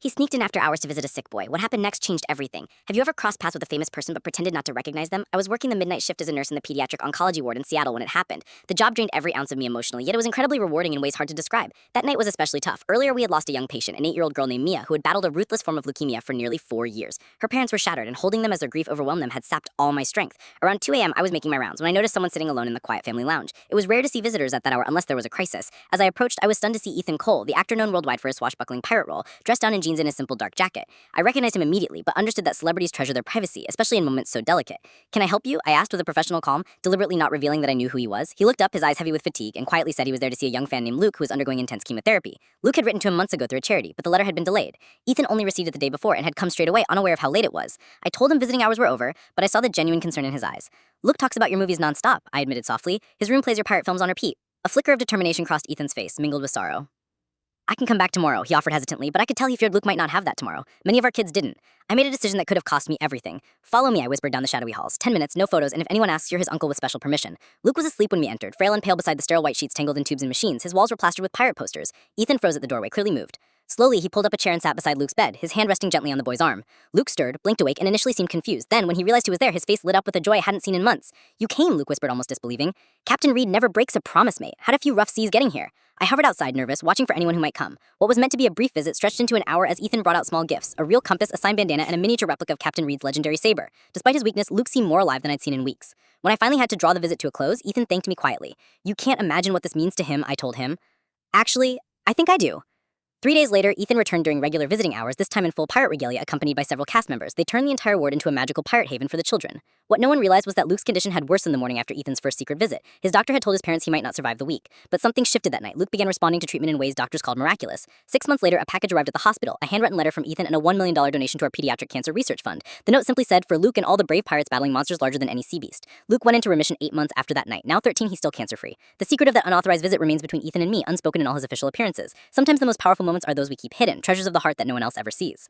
He sneaked in after hours to visit a sick boy. What happened next changed everything. Have you ever crossed paths with a famous person but pretended not to recognize them? I was working the midnight shift as a nurse in the pediatric oncology ward in Seattle when it happened. The job drained every ounce of me emotionally, yet it was incredibly rewarding in ways hard to describe. That night was especially tough. Earlier, we had lost a young patient, an 8-year-old girl named Mia, who had battled a ruthless form of leukemia for nearly 4 years. Her parents were shattered, and holding them as their grief overwhelmed them had sapped all my strength. Around 2 a.m., I was making my rounds when I noticed someone sitting alone in the quiet family lounge. It was rare to see visitors at that hour unless there was a crisis. As I approached, I was stunned to see Ethan Cole, the actor known worldwide for his swashbuckling pirate role, dressed down in jeans and a simple dark jacket. I recognized him immediately, but understood that celebrities treasure their privacy, especially in moments so delicate. "Can I help you?" I asked with a professional calm, deliberately not revealing that I knew who he was. He looked up, his eyes heavy with fatigue, and quietly said he was there to see a young fan named Luke who was undergoing intense chemotherapy. Luke had written to him months ago through a charity, but the letter had been delayed. Ethan only received it the day before and had come straight away, unaware of how late it was. I told him visiting hours were over, but I saw the genuine concern in his eyes. "Luke talks about your movies nonstop," I admitted softly. "His room plays your pirate films on repeat." A flicker of determination crossed Ethan's face, mingled with sorrow. "I can come back tomorrow," he offered hesitantly, but I could tell he feared Luke might not have that tomorrow. Many of our kids didn't. I made a decision that could have cost me everything. "Follow me," I whispered down the shadowy halls. 10 minutes, no photos, and if anyone asks, you're his uncle with special permission. Luke was asleep when we entered, frail and pale beside the sterile white sheets tangled in tubes and machines. His walls were plastered with pirate posters. Ethan froze at the doorway, clearly moved. Slowly, he pulled up a chair and sat beside Luke's bed, his hand resting gently on the boy's arm. Luke stirred, blinked awake, and initially seemed confused. Then, when he realized he was there, his face lit up with a joy I hadn't seen in months. "You came," Luke whispered, almost disbelieving. "Captain Reed never breaks a promise, mate. Had a few rough seas getting here." I hovered outside, nervous, watching for anyone who might come. What was meant to be a brief visit stretched into an hour as Ethan brought out small gifts, a real compass, a signed bandana, and a miniature replica of Captain Reed's legendary saber. Despite his weakness, Luke seemed more alive than I'd seen in weeks. When I finally had to draw the visit to a close, Ethan thanked me quietly. "You can't imagine what this means to him," I told him. "Actually, I think I do." 3 days later, Ethan returned during regular visiting hours, this time in full pirate regalia, accompanied by several cast members. They turned the entire ward into a magical pirate haven for the children. What no one realized was that Luke's condition had worsened the morning after Ethan's first secret visit. His doctor had told his parents he might not survive the week. But something shifted that night. Luke began responding to treatment in ways doctors called miraculous. 6 months later, a package arrived at the hospital, a handwritten letter from Ethan and a $1 million donation to our pediatric cancer research fund. The note simply said, "For Luke and all the brave pirates battling monsters larger than any sea beast." Luke went into remission 8 months after that night. Now 13, he's still cancer-free. The secret of that unauthorized visit remains between Ethan and me, unspoken in all his official appearances. Sometimes the most powerful moments are those we keep hidden, treasures of the heart that no one else ever sees.